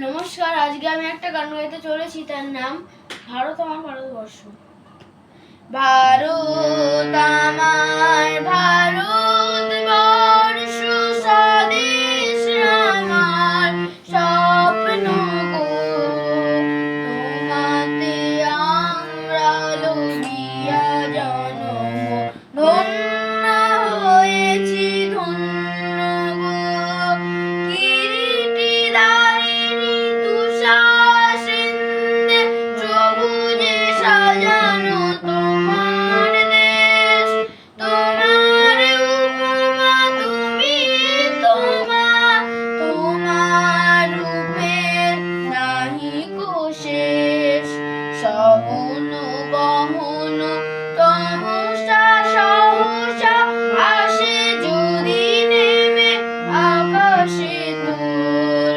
নমস্কার, আজকে আমি একটা গান গাইতে চলেছি, তার নাম ভারত আমার ভারতবর্ষ। ভারত আমার ভারতবর্ষ, স্বদেশ আমার স্বপ্ন গো। তোমাতে আমরা লইয়া জন্ম, ধন্য হয়েছি ধন্য গো। কিরীটি দারিণী তুষারশৃঙ্গে সবুজে সাজানো তোমার দেশ। তোমার উপমা তুমি তোমা, তোমার রূপের নাহিকো শেষ। সহন গহন তমসা সহসা আসে যদি নেমে আকাশে তোর।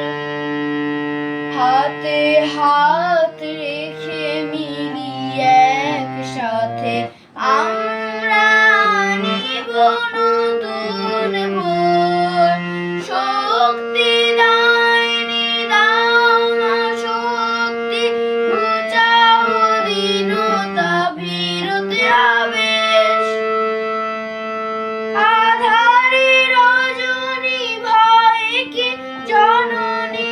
হাতে হাত রেখে মিলি একসাথে আমরা আনিব নতুন ভোর। শক্তি দায়নি দাও না শক্তি, ঘুচাও দীনতা বিরতে আবেশ। আধারে রজনী ভয় কি জননী